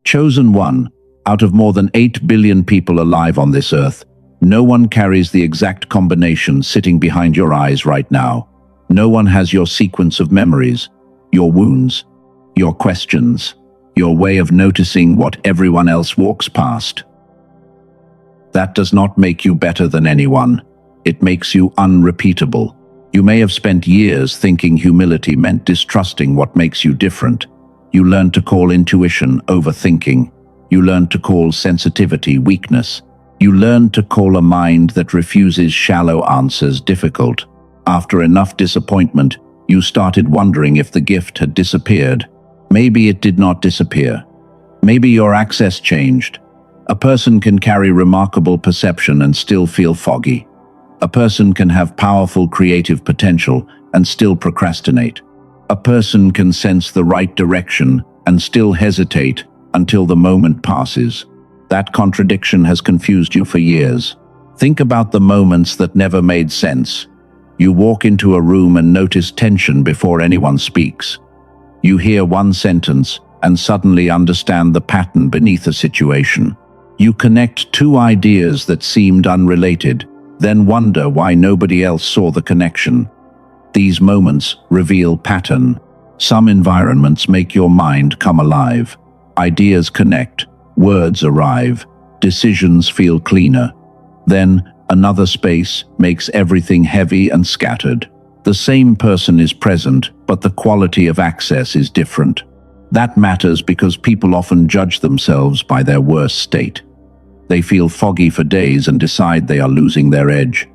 Chosen one, out of more than 8 billion people alive on this earth, no one carries the exact combination sitting behind your eyes right now. No one has your sequence of memories, your wounds, your questions, your way of noticing what everyone else walks past. That does not make you better than anyone. It makes you unrepeatable. You may have spent years thinking humility meant distrusting what makes you different. You learned to call intuition overthinking. You learned to call sensitivity weakness. You learned to call a mind that refuses shallow answers difficult. After enough disappointment, you started wondering if the gift had disappeared. Maybe it did not disappear. Maybe your access changed. A person can carry remarkable perception and still feel foggy. A person can have powerful creative potential and still procrastinate. A person can sense the right direction and still hesitate until the moment passes. That contradiction has confused you for years. Think about the moments that never made sense. You walk into a room and notice tension before anyone speaks. You hear one sentence and suddenly understand the pattern beneath a situation. You connect two ideas that seemed unrelated, then wonder why nobody else saw the connection. These moments reveal pattern. Some environments make your mind come alive. Ideas connect, words arrive, decisions feel cleaner. Then another space makes everything heavy and scattered. The same person is present, but the quality of access is different. That matters because people often judge themselves by their worst state. They feel foggy for days and decide they are losing their edge.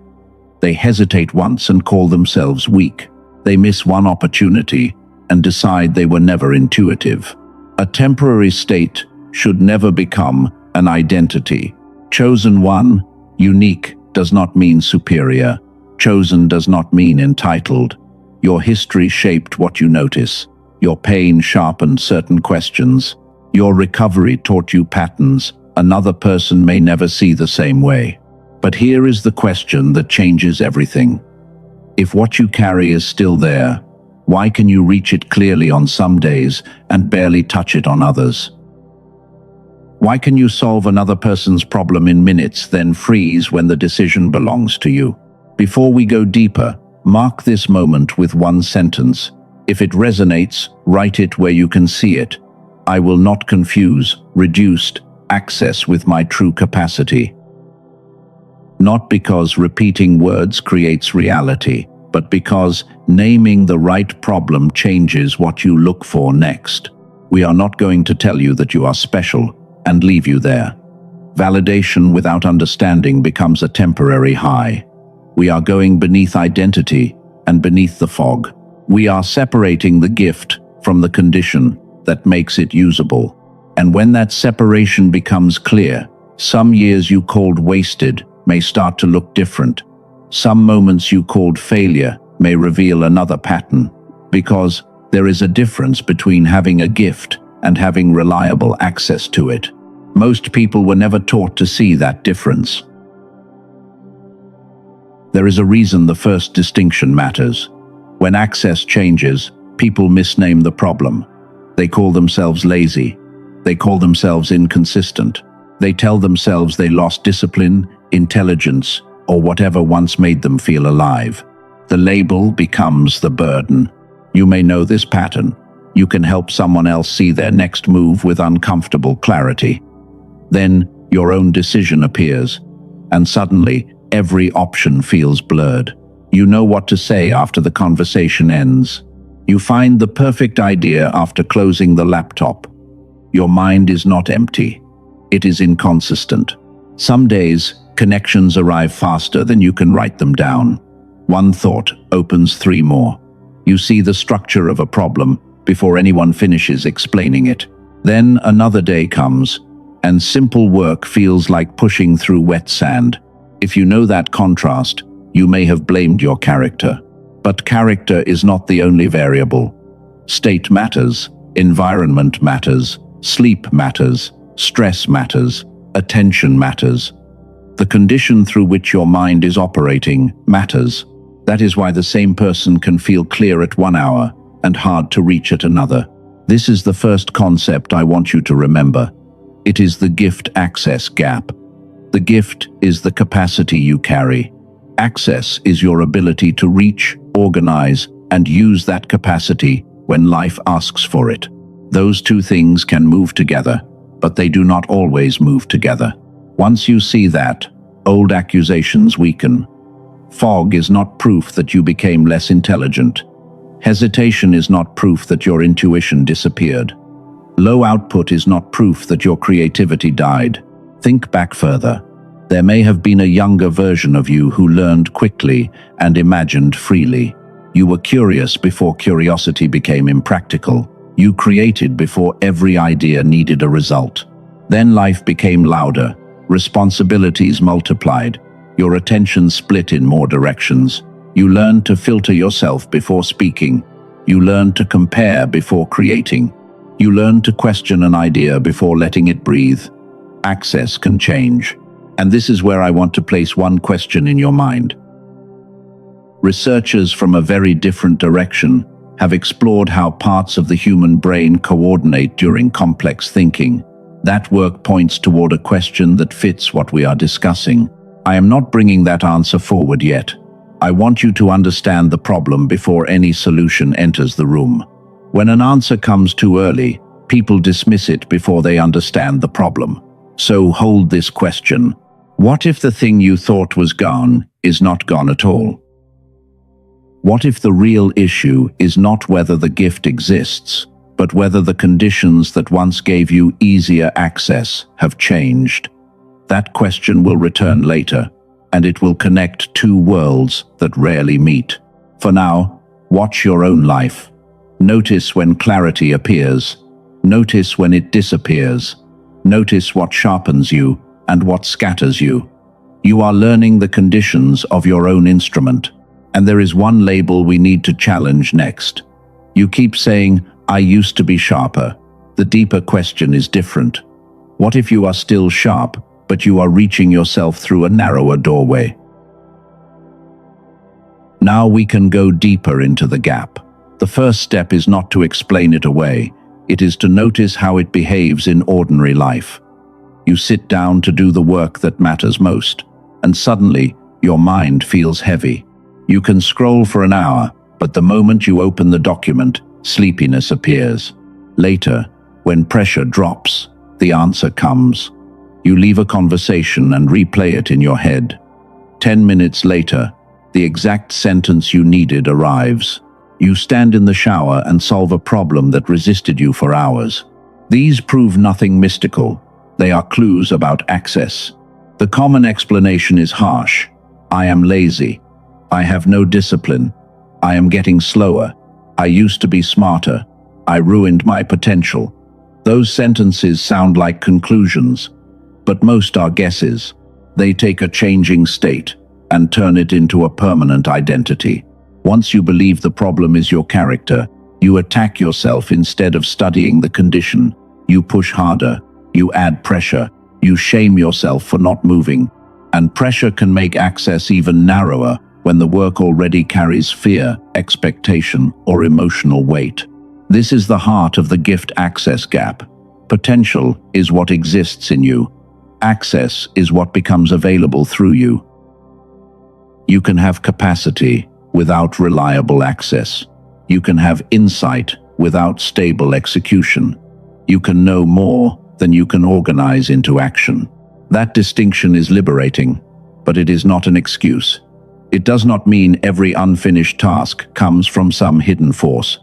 They hesitate once and call themselves weak. They miss one opportunity and decide they were never intuitive. A temporary state should never become an identity. Chosen one, unique, does not mean superior. Chosen does not mean entitled. Your history shaped what you notice. Your pain sharpened certain questions. Your recovery taught you patterns another person may never see the same way. But here is the question that changes everything. If what you carry is still there, why can you reach it clearly on some days and barely touch it on others? Why can you solve another person's problem in minutes, then freeze when the decision belongs to you? Before we go deeper, mark this moment with one sentence. If it resonates, write it where you can see it. I will not confuse reduced access with my true capacity. Not because repeating words creates reality, but because naming the right problem changes what you look for next. We are not going to tell you that you are special and leave you there. Validation without understanding becomes a temporary high. We are going beneath identity and beneath the fog. We are separating the gift from the condition that makes it usable. And when that separation becomes clear, some years you called wasted may start to look different. Some moments you called failure may reveal another pattern, because there is a difference between having a gift and having reliable access to it. Most people were never taught to see that difference. There is a reason the first distinction matters. When access changes, people misname the problem. They call themselves lazy. They call themselves inconsistent. They tell themselves they lost discipline, intelligence, or whatever once made them feel alive. The label becomes the burden. You may know this pattern. You can help someone else see their next move with uncomfortable clarity. Then your own decision appears, and suddenly every option feels blurred. You know what to say after the conversation ends. You find the perfect idea after closing the laptop. Your mind is not empty. It is inconsistent. Some days, connections arrive faster than you can write them down. One thought opens 3 more. You see the structure of a problem before anyone finishes explaining it. Then another day comes, and simple work feels like pushing through wet sand. If you know that contrast, you may have blamed your character. But character is not the only variable. State matters, environment matters, sleep matters, stress matters, attention matters. The condition through which your mind is operating matters. That is why the same person can feel clear at 1 hour and hard to reach at another. This is the first concept I want you to remember. It is the gift access gap. The gift is the capacity you carry. Access is your ability to reach, organize, and use that capacity when life asks for it. Those two things can move together, but they do not always move together. Once you see that, old accusations weaken. Fog is not proof that you became less intelligent. Hesitation is not proof that your intuition disappeared. Low output is not proof that your creativity died. Think back further. There may have been a younger version of you who learned quickly and imagined freely. You were curious before curiosity became impractical. You created before every idea needed a result. Then life became louder. Responsibilities multiplied. Your attention split in more directions. You learned to filter yourself before speaking. You learned to compare before creating. You learned to question an idea before letting it breathe. Access can change. And this is where I want to place one question in your mind. Researchers from a very different direction have explored how parts of the human brain coordinate during complex thinking. That work points toward a question that fits what we are discussing. I am not bringing that answer forward yet. I want you to understand the problem before any solution enters the room. When an answer comes too early, people dismiss it before they understand the problem. So hold this question. What if the thing you thought was gone is not gone at all? What if the real issue is not whether the gift exists, but whether the conditions that once gave you easier access have changed? That question will return later, and it will connect two worlds that rarely meet. For now, watch your own life. Notice when clarity appears. Notice when it disappears. Notice what sharpens you and what scatters you. You are learning the conditions of your own instrument. And there is one label we need to challenge next. You keep saying, I used to be sharper. The deeper question is different. What if you are still sharp, but you are reaching yourself through a narrower doorway? Now we can go deeper into the gap. The first step is not to explain it away. It is to notice how it behaves in ordinary life. You sit down to do the work that matters most, and suddenly your mind feels heavy. You can scroll for an hour, but the moment you open the document, sleepiness appears. Later, when pressure drops, the answer comes. You leave a conversation and replay it in your head. 10 minutes later, the exact sentence you needed arrives. You stand in the shower and solve a problem that resisted you for hours. These prove nothing mystical. They are clues about access. The common explanation is harsh. I am lazy. I have no discipline. I am getting slower. I used to be smarter. I ruined my potential. Those sentences sound like conclusions, but most are guesses. They take a changing state and turn it into a permanent identity. Once you believe the problem is your character, you attack yourself instead of studying the condition. You push harder. You add pressure. You shame yourself for not moving. And pressure can make access even narrower when the work already carries fear, expectation, or emotional weight. This is the heart of the gift access gap. Potential is what exists in you. Access is what becomes available through you. You can have capacity without reliable access. You can have insight without stable execution. You can know more than you can organize into action. That distinction is liberating, but it is not an excuse. It does not mean every unfinished task comes from some hidden force.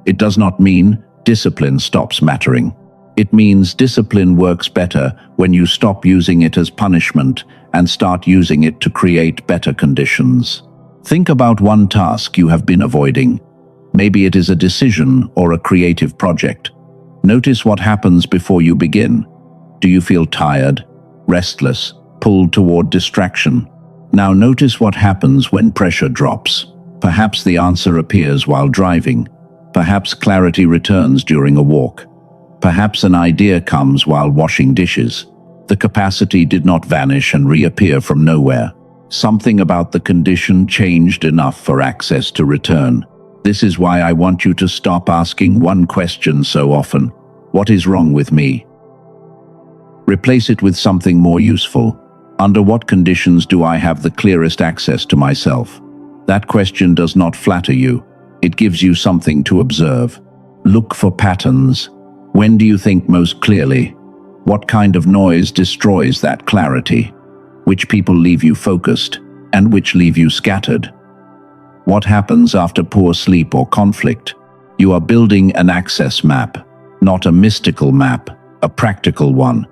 It does not mean discipline stops mattering. It means discipline works better when you stop using it as punishment and start using it to create better conditions. Think about one task you have been avoiding. Maybe it is a decision or a creative project. Notice what happens before you begin. Do you feel tired, restless, pulled toward distraction? Now notice what happens when pressure drops. Perhaps the answer appears while driving. Perhaps clarity returns during a walk. Perhaps an idea comes while washing dishes. The capacity did not vanish and reappear from nowhere. Something about the condition changed enough for access to return. This is why I want you to stop asking one question so often. What is wrong with me? Replace it with something more useful. Under what conditions do I have the clearest access to myself? That question does not flatter you. It gives you something to observe. Look for patterns. When do you think most clearly? What kind of noise destroys that clarity? Which people leave you focused, and which leave you scattered? What happens after poor sleep or conflict? You are building an access map, not a mystical map, a practical one.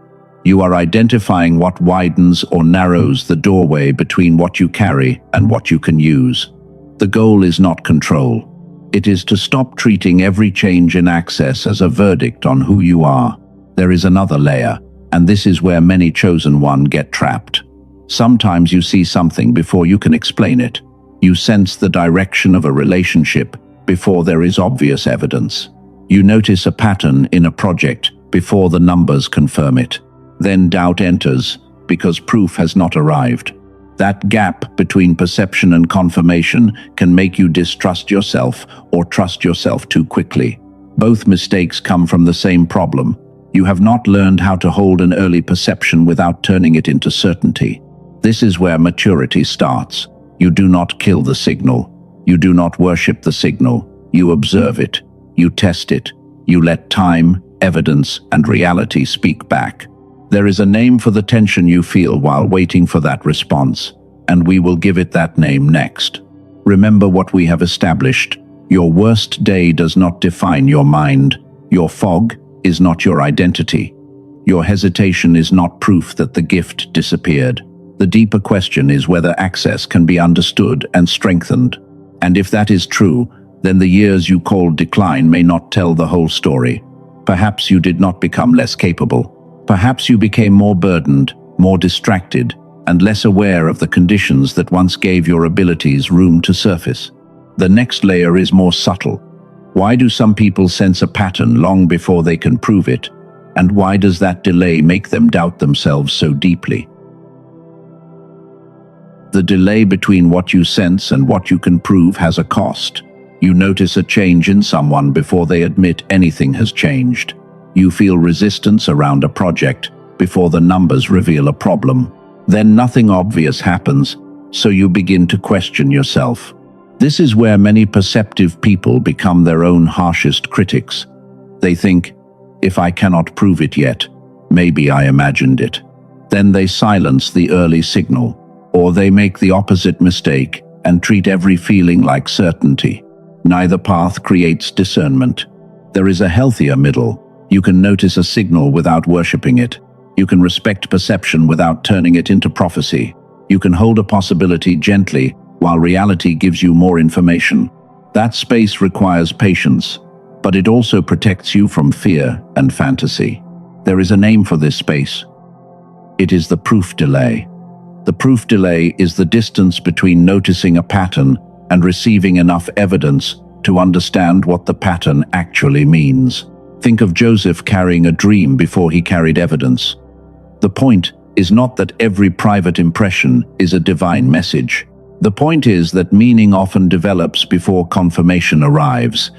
You are identifying what widens or narrows the doorway between what you carry and what you can use. The goal is not control. It is to stop treating every change in access as a verdict on who you are. There is another layer, and this is where many chosen one get trapped. Sometimes you see something before you can explain it. You sense the direction of a relationship before there is obvious evidence. You notice a pattern in a project before the numbers confirm it. Then doubt enters because proof has not arrived. That gap between perception and confirmation can make you distrust yourself or trust yourself too quickly. Both mistakes come from the same problem. You have not learned how to hold an early perception without turning it into certainty. This is where maturity starts. You do not kill the signal. You do not worship the signal. You observe it. You test it. You let time, evidence, and reality speak back. There is a name for the tension you feel while waiting for that response, and we will give it that name next. Remember what we have established. Your worst day does not define your mind. Your fog is not your identity. Your hesitation is not proof that the gift disappeared. The deeper question is whether access can be understood and strengthened. And if that is true, then the years you call decline may not tell the whole story. Perhaps you did not become less capable. Perhaps you became more burdened, more distracted, and less aware of the conditions that once gave your abilities room to surface. The next layer is more subtle. Why do some people sense a pattern long before they can prove it? And why does that delay make them doubt themselves so deeply? The delay between what you sense and what you can prove has a cost. You notice a change in someone before they admit anything has changed. You feel resistance around a project before the numbers reveal a problem. Then nothing obvious happens, so you begin to question yourself. This is where many perceptive people become their own harshest critics. They think, if I cannot prove it yet, maybe I imagined it. Then they silence the early signal, or they make the opposite mistake and treat every feeling like certainty. Neither path creates discernment. There is a healthier middle. You can notice a signal without worshipping it. You can respect perception without turning it into prophecy. You can hold a possibility gently while reality gives you more information. That space requires patience, but it also protects you from fear and fantasy. There is a name for this space. It is the proof delay. The proof delay is the distance between noticing a pattern and receiving enough evidence to understand what the pattern actually means. Think of Joseph carrying a dream before he carried evidence. The point is not that every private impression is a divine message. The point is that meaning often develops before confirmation arrives,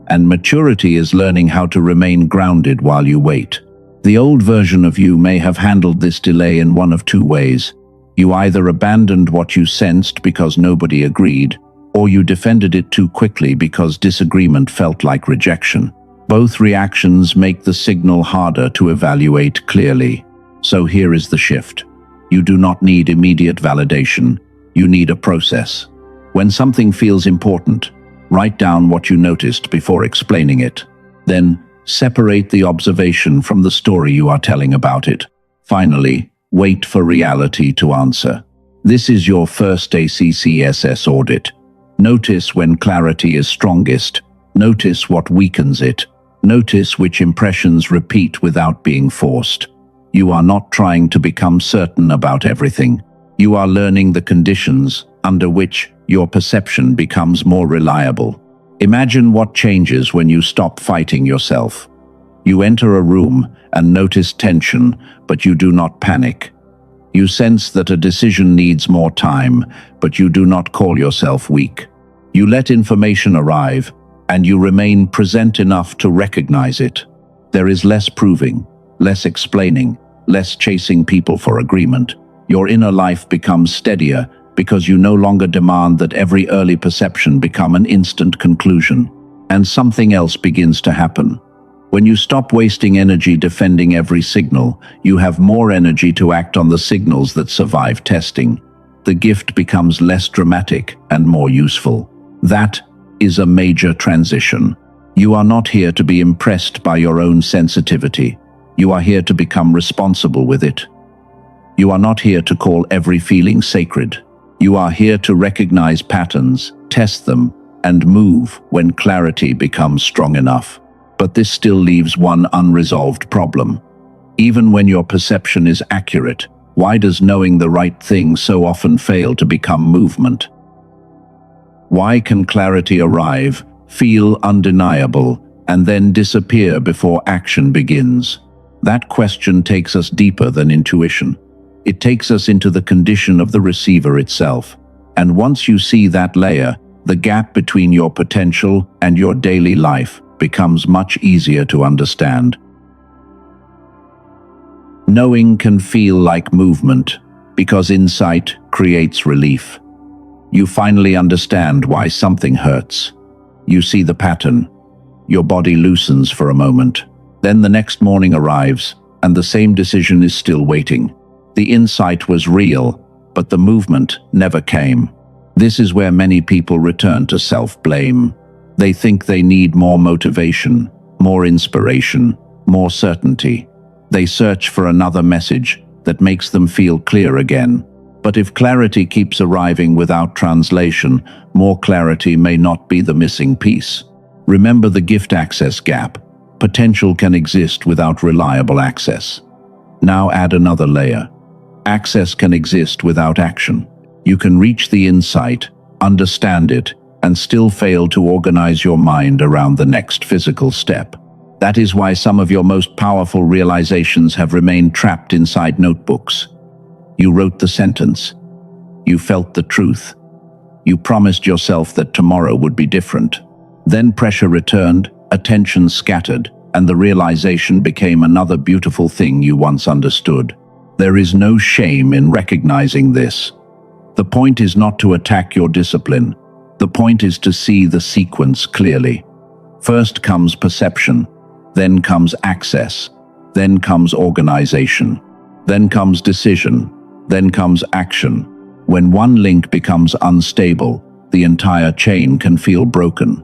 and maturity is learning how to remain grounded while you wait. The old version of you may have handled this delay in one of two ways. You either abandoned what you sensed because nobody agreed, or you defended it too quickly because disagreement felt like rejection. Both reactions make the signal harder to evaluate clearly. So here is the shift. You do not need immediate validation. You need a process. When something feels important, write down what you noticed before explaining it. Then, separate the observation from the story you are telling about it. Finally, wait for reality to answer. This is your first ACCSS audit. Notice when clarity is strongest. Notice what weakens it. Notice which impressions repeat without being forced. You are not trying to become certain about everything. You are learning the conditions under which your perception becomes more reliable. Imagine what changes when you stop fighting yourself. You enter a room and notice tension, but you do not panic. You sense that a decision needs more time, but you do not call yourself weak. You let information arrive, and you remain present enough to recognize it. There is less proving, less explaining, less chasing people for agreement. Your inner life becomes steadier because you no longer demand that every early perception become an instant conclusion. And something else begins to happen. When you stop wasting energy defending every signal, you have more energy to act on the signals that survive testing. The gift becomes less dramatic and more useful. That is a major transition. You are not here to be impressed by your own sensitivity. You are here to become responsible with it. You are not here to call every feeling sacred. You are here to recognize patterns, test them, and move when clarity becomes strong enough. But this still leaves one unresolved problem. Even when your perception is accurate, why does knowing the right thing so often fail to become movement? Why can clarity arrive, feel undeniable, and then disappear before action begins? That question takes us deeper than intuition. It takes us into the condition of the receiver itself. And once you see that layer, the gap between your potential and your daily life becomes much easier to understand. Knowing can feel like movement because insight creates relief. You finally understand why something hurts. You see the pattern. Your body loosens for a moment. Then the next morning arrives, and the same decision is still waiting. The insight was real, but the movement never came. This is where many people return to self-blame. They think they need more motivation, more inspiration, more certainty. They search for another message that makes them feel clear again. But if clarity keeps arriving without translation, more clarity may not be the missing piece. Remember the gift access gap. Potential can exist without reliable access. Now add another layer. Access can exist without action. You can reach the insight, understand it, and still fail to organize your mind around the next physical step. That is why some of your most powerful realizations have remained trapped inside notebooks. You wrote the sentence. You felt the truth. You promised yourself that tomorrow would be different. Then pressure returned, attention scattered, and the realization became another beautiful thing you once understood. There is no shame in recognizing this. The point is not to attack your discipline. The point is to see the sequence clearly. First comes perception, then comes access, then comes organization, then comes decision, then comes action. When one link becomes unstable, the entire chain can feel broken.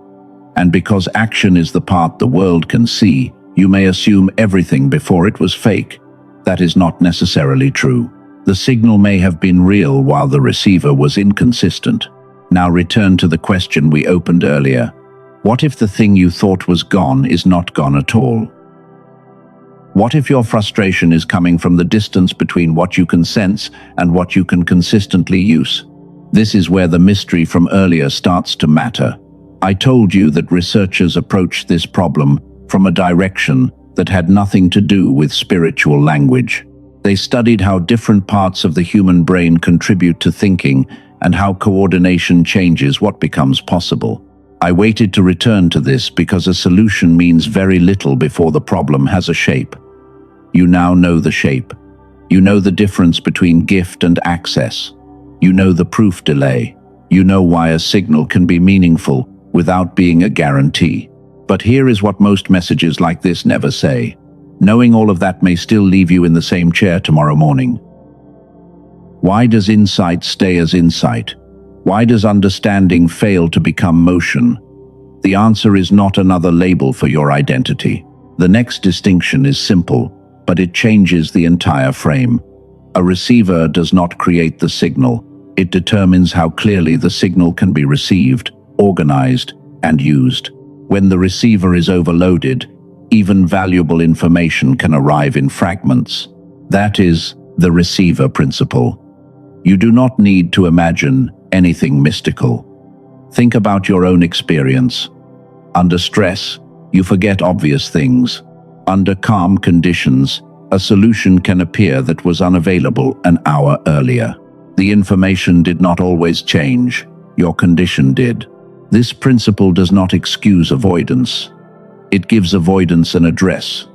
And because action is the part the world can see, you may assume everything before it was fake. That is not necessarily true. The signal may have been real while the receiver was inconsistent. Now return to the question we opened earlier. What if the thing you thought was gone is not gone at all? What if your frustration is coming from the distance between what you can sense and what you can consistently use? This is where the mystery from earlier starts to matter. I told you that researchers approached this problem from a direction that had nothing to do with spiritual language. They studied how different parts of the human brain contribute to thinking and how coordination changes what becomes possible. I waited to return to this because a solution means very little before the problem has a shape. You now know the shape. You know the difference between gift and access. You know the proof delay. You know why a signal can be meaningful without being a guarantee. But here is what most messages like this never say. Knowing all of that may still leave you in the same chair tomorrow morning. Why does insight stay as insight? Why does understanding fail to become motion? The answer is not another label for your identity. The next distinction is simple, but it changes the entire frame. A receiver does not create the signal. It determines how clearly the signal can be received, organized, and used. When the receiver is overloaded, even valuable information can arrive in fragments. That is the receiver principle. You do not need to imagine anything mystical. Think about your own experience. Under stress, you forget obvious things. Under calm conditions, a solution can appear that was unavailable an hour earlier. The information did not always change. Your condition did. This principle does not excuse avoidance. It gives avoidance an address.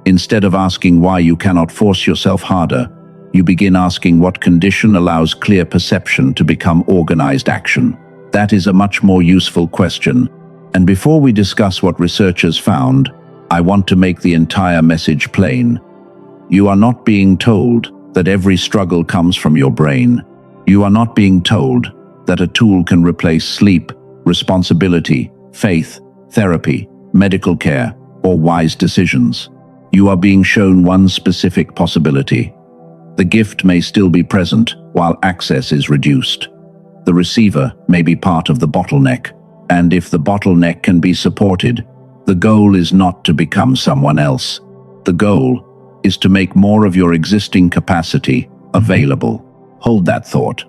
Instead of asking why you cannot force yourself harder, you begin asking what condition allows clear perception to become organized action. That is a much more useful question. And before we discuss what researchers found, I want to make the entire message plain. You are not being told that every struggle comes from your brain. You are not being told that a tool can replace sleep, responsibility, faith, therapy, medical care, or wise decisions. You are being shown one specific possibility. The gift may still be present while access is reduced. The receiver may be part of the bottleneck, and if the bottleneck can be supported, the goal is not to become someone else. The goal is to make more of your existing capacity available. Hold that thought,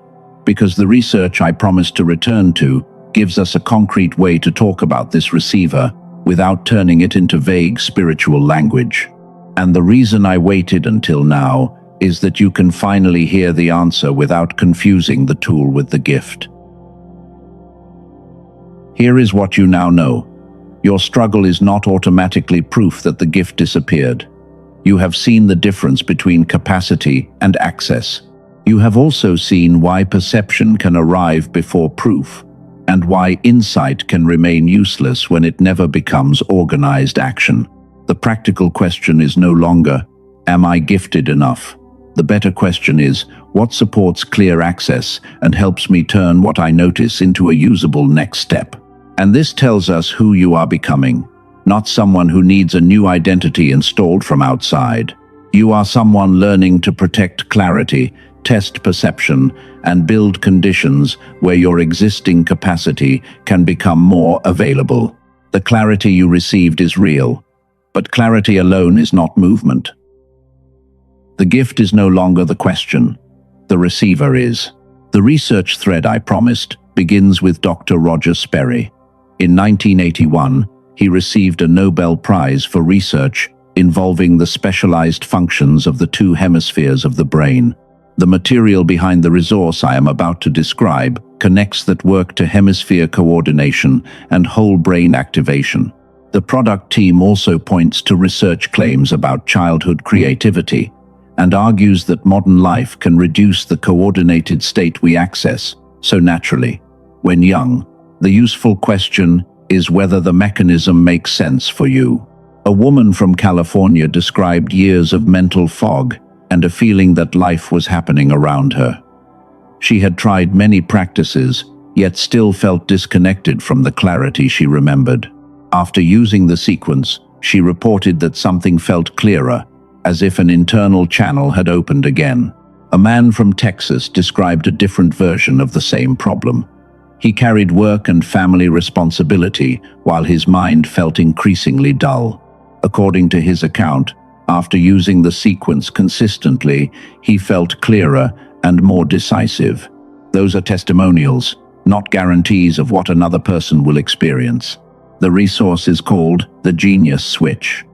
because the research I promised to return to gives us a concrete way to talk about this receiver without turning it into vague spiritual language. And the reason I waited until now is that you can finally hear the answer without confusing the tool with the gift. Here is what you now know. Your struggle is not automatically proof that the gift disappeared. You have seen the difference between capacity and access. You have also seen why perception can arrive before proof, and why insight can remain useless when it never becomes organized action. The practical question is no longer, am I gifted enough? The better question is, what supports clear access and helps me turn what I notice into a usable next step? And this tells us who you are becoming, not someone who needs a new identity installed from outside. You are someone learning to protect clarity, test perception, and build conditions where your existing capacity can become more available. The clarity you received is real, but clarity alone is not movement. The gift is no longer the question. The receiver is. The research thread I promised begins with Dr. Roger Sperry. In 1981, he received a Nobel Prize for research involving the specialized functions of the two hemispheres of the brain. The material behind the resource I am about to describe connects that work to hemisphere coordination and whole brain activation. The product team also points to research claims about childhood creativity and argues that modern life can reduce the coordinated state we access so naturally when young. The useful question is whether the mechanism makes sense for you. A woman from California described years of mental fog and a feeling that life was happening around her. She had tried many practices, yet still felt disconnected from the clarity she remembered. After using the sequence, she reported that something felt clearer, as if an internal channel had opened again. A man from Texas described a different version of the same problem. He carried work and family responsibility while his mind felt increasingly dull. According to his account, after using the sequence consistently, he felt clearer and more decisive. Those are testimonials, not guarantees of what another person will experience. The resource is called the Genius Switch.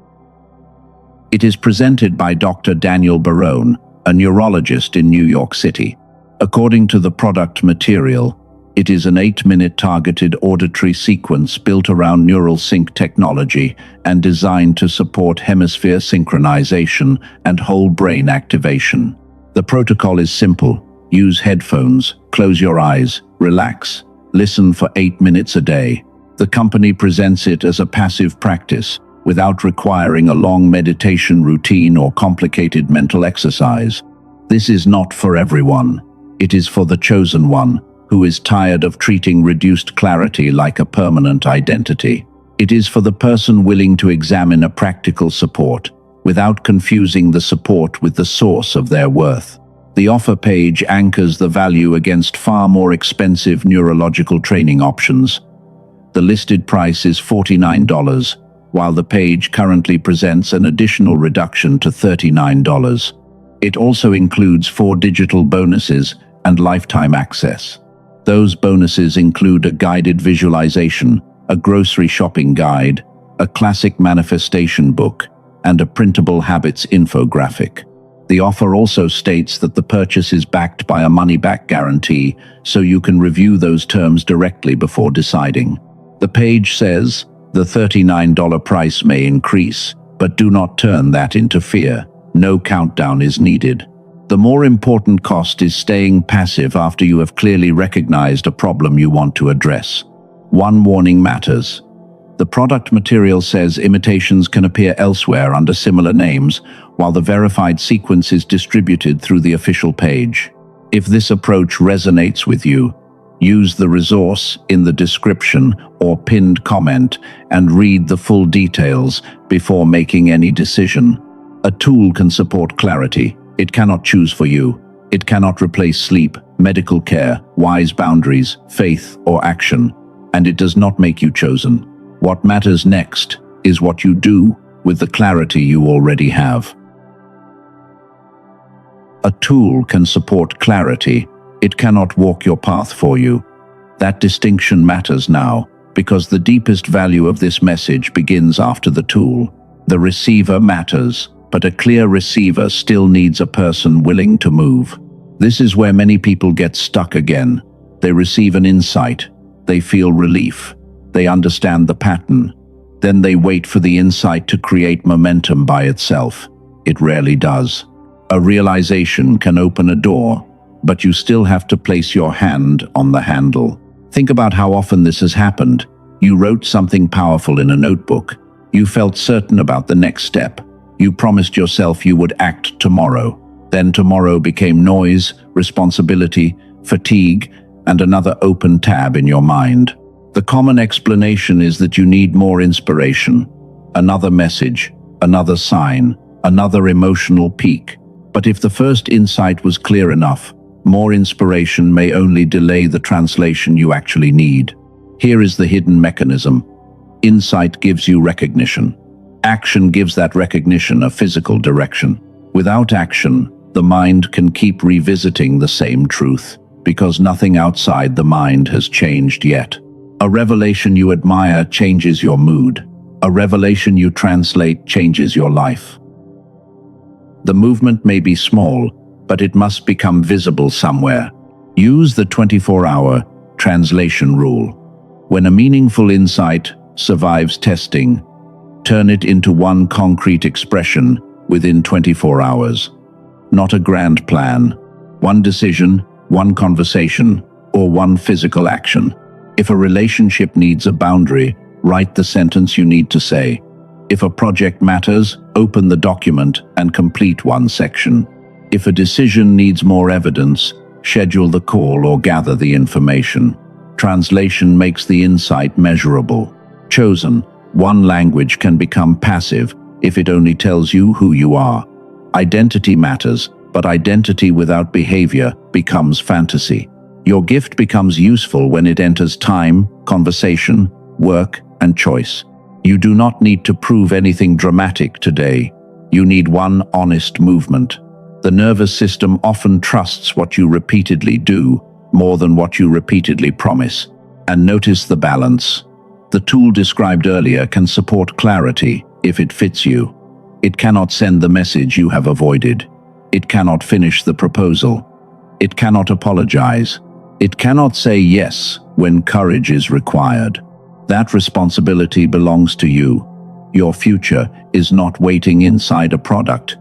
It is presented by Doctor Daniel Barone, a neurologist in New York City. According to the product material, it is an 8-minute targeted auditory sequence built around neural sync technology and designed to support hemisphere synchronization and whole brain activation. The protocol is simple. Use headphones, close your eyes, relax, listen for 8 minutes a day. The company presents it as a passive practice, without requiring a long meditation routine or complicated mental exercise. This is not for everyone. It is for the chosen one, who is tired of treating reduced clarity like a permanent identity. It is for the person willing to examine a practical support, without confusing the support with the source of their worth. The offer page anchors the value against far more expensive neurological training options. The listed price is $49, while the page currently presents an additional reduction to $39. It also includes 4 digital bonuses and lifetime access. Those bonuses include a guided visualization, a grocery shopping guide, a classic manifestation book, and a printable habits infographic. The offer also states that the purchase is backed by a money-back guarantee, so you can review those terms directly before deciding. The page says, the $39 price may increase, but do not turn that into fear. No countdown is needed. The more important cost is staying passive after you have clearly recognized a problem you want to address. One warning matters. The product material says imitations can appear elsewhere under similar names, while the verified sequence is distributed through the official page. If this approach resonates with you, use the resource in the description or pinned comment and read the full details before making any decision. A tool can support clarity. It cannot choose for you. It cannot replace sleep, medical care, wise boundaries, faith, or action. And it does not make you chosen. What matters next is what you do with the clarity you already have. A tool can support clarity. It cannot walk your path for you. That distinction matters now, because the deepest value of this message begins after the tool. The receiver matters, but a clear receiver still needs a person willing to move. This is where many people get stuck again. They receive an insight. They feel relief. They understand the pattern. Then they wait for the insight to create momentum by itself. It rarely does. A realization can open a door, but you still have to place your hand on the handle. Think about how often this has happened. You wrote something powerful in a notebook. You felt certain about the next step. You promised yourself you would act tomorrow. Then tomorrow became noise, responsibility, fatigue, and another open tab in your mind. The common explanation is that you need more inspiration, another message, another sign, another emotional peak. But if the first insight was clear enough, more inspiration may only delay the translation you actually need. Here is the hidden mechanism. Insight gives you recognition. Action gives that recognition a physical direction. Without action, the mind can keep revisiting the same truth, because nothing outside the mind has changed yet. A revelation you admire changes your mood. A revelation you translate changes your life. The movement may be small, but it must become visible somewhere. Use the 24-hour translation rule. When a meaningful insight survives testing, turn it into one concrete expression within 24 hours. Not a grand plan, one decision, one conversation, or one physical action. If a relationship needs a boundary, write the sentence you need to say. If a project matters, open the document and complete one section. If a decision needs more evidence, schedule the call or gather the information. Translation makes the insight measurable. Chosen, one language can become passive if it only tells you who you are. Identity matters, but identity without behavior becomes fantasy. Your gift becomes useful when it enters time, conversation, work, and choice. You do not need to prove anything dramatic today. You need one honest movement. The nervous system often trusts what you repeatedly do more than what you repeatedly promise. And notice the balance. The tool described earlier can support clarity if it fits you. It cannot send the message you have avoided. It cannot finish the proposal. It cannot apologize. It cannot say yes when courage is required. That responsibility belongs to you. Your future is not waiting inside a product.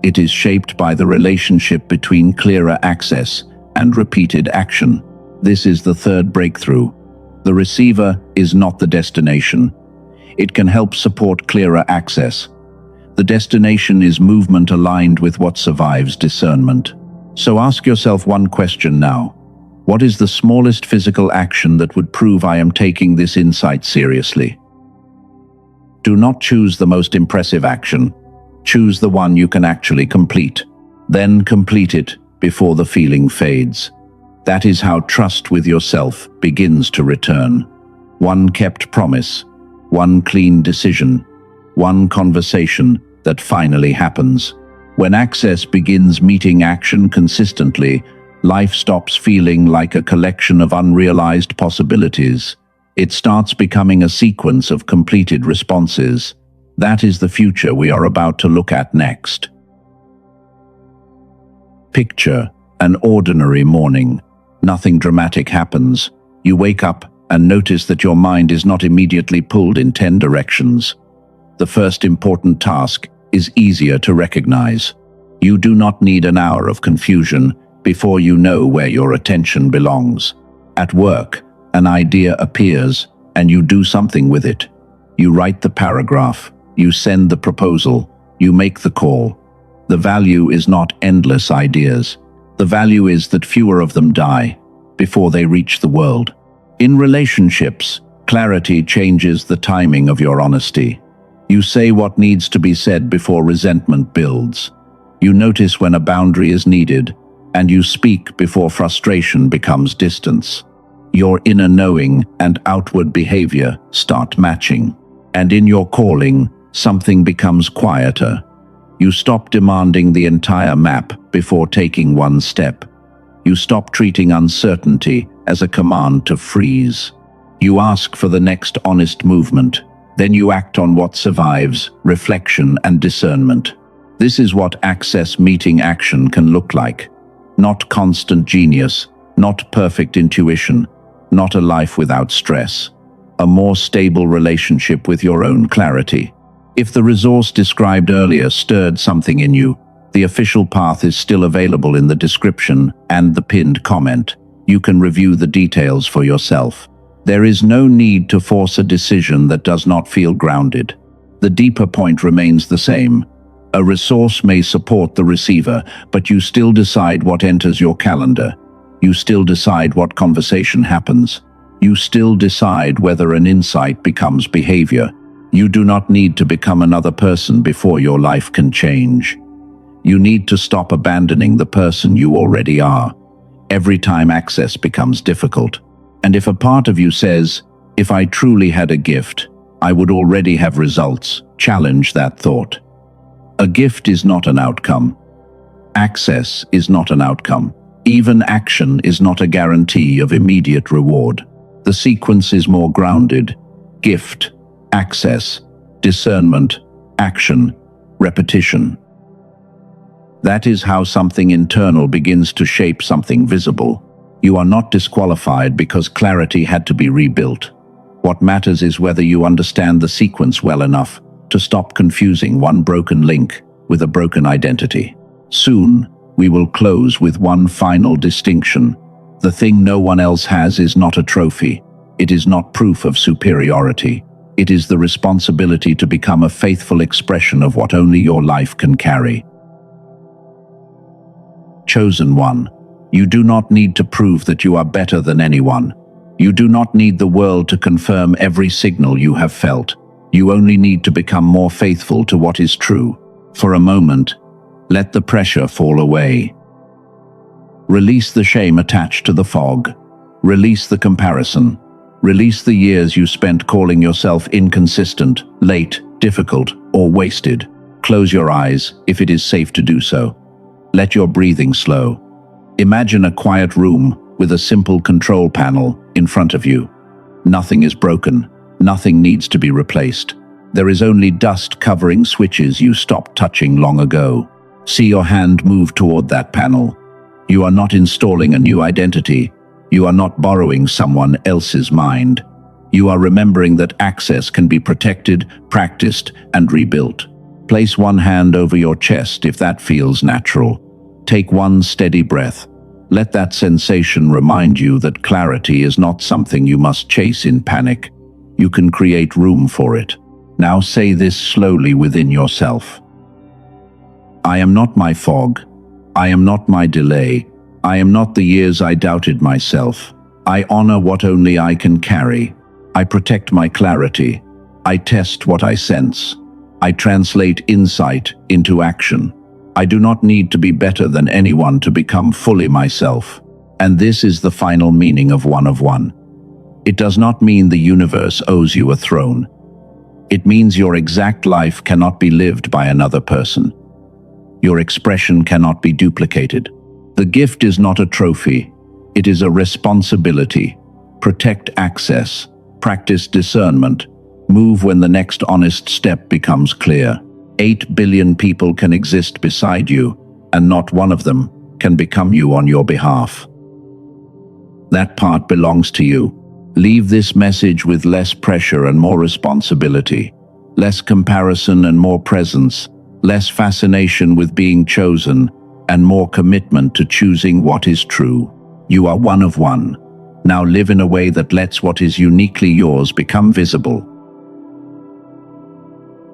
It is shaped by the relationship between clearer access and repeated action. This is the third breakthrough. The receiver is not the destination. It can help support clearer access. The destination is movement aligned with what survives discernment. So ask yourself one question now. What is the smallest physical action that would prove I am taking this insight seriously? Do not choose the most impressive action. Choose the one you can actually complete. Then complete it before the feeling fades. That is how trust with yourself begins to return. One kept promise, one clean decision, one conversation that finally happens. When access begins meeting action consistently, life stops feeling like a collection of unrealized possibilities. It starts becoming a sequence of completed responses. That is the future we are about to look at next. Picture an ordinary morning. Nothing dramatic happens. You wake up and notice that your mind is not immediately pulled in 10 directions. The first important task is easier to recognize. You do not need an hour of confusion before you know where your attention belongs. At work, an idea appears and you do something with it. You write the paragraph, you send the proposal, you make the call. The value is not endless ideas. The value is that fewer of them die before they reach the world. In relationships, clarity changes the timing of your honesty. You say what needs to be said before resentment builds. You notice when a boundary is needed, and you speak before frustration becomes distance. Your inner knowing and outward behavior start matching. And in your calling, something becomes quieter. You stop demanding the entire map before taking one step. You stop treating uncertainty as a command to freeze. You ask for the next honest movement. Then you act on what survives, reflection and discernment. This is what access meeting action can look like. Not constant genius, not perfect intuition, not a life without stress. A more stable relationship with your own clarity. If the resource described earlier stirred something in you, the official path is still available in the description and the pinned comment. You can review the details for yourself. There is no need to force a decision that does not feel grounded. The deeper point remains the same. A resource may support the receiver, but you still decide what enters your calendar. You still decide what conversation happens. You still decide whether an insight becomes behavior. You do not need to become another person before your life can change. You need to stop abandoning the person you already are. Every time access becomes difficult. And if a part of you says, if I truly had a gift, I would already have results, challenge that thought. A gift is not an outcome. Access is not an outcome. Even action is not a guarantee of immediate reward. The sequence is more grounded. Gift, access, discernment, action, repetition. That is how something internal begins to shape something visible. You are not disqualified because clarity had to be rebuilt. What matters is whether you understand the sequence well enough to stop confusing one broken link with a broken identity. Soon, we will close with one final distinction. The thing no one else has is not a trophy. It is not proof of superiority. It is the responsibility to become a faithful expression of what only your life can carry. Chosen one. You do not need to prove that you are better than anyone. You do not need the world to confirm every signal you have felt. You only need to become more faithful to what is true. For a moment, let the pressure fall away. Release the shame attached to the fog. Release the comparison. Release the years you spent calling yourself inconsistent, late, difficult, or wasted. Close your eyes, if it is safe to do so. Let your breathing slow. Imagine a quiet room with a simple control panel in front of you. Nothing is broken. Nothing needs to be replaced. There is only dust covering switches you stopped touching long ago. See your hand move toward that panel. You are not installing a new identity. You are not borrowing someone else's mind. You are remembering that access can be protected, practiced, and rebuilt. Place one hand over your chest if that feels natural. Take one steady breath. Let that sensation remind you that clarity is not something you must chase in panic. You can create room for it. Now say this slowly within yourself. I am not my fog. I am not my delay. I am not the years I doubted myself. I honor what only I can carry. I protect my clarity. I test what I sense. I translate insight into action. I do not need to be better than anyone to become fully myself. And this is the final meaning of one of one. It does not mean the universe owes you a throne. It means your exact life cannot be lived by another person. Your expression cannot be duplicated. The gift is not a trophy. It is a responsibility. Protect access. Practice discernment. Move when the next honest step becomes clear. 8 billion people can exist beside you, and not one of them can become you on your behalf. That part belongs to you. Leave this message with less pressure and more responsibility, less comparison and more presence, less fascination with being chosen, and more commitment to choosing what is true. You are one of one. Now live in a way that lets what is uniquely yours become visible.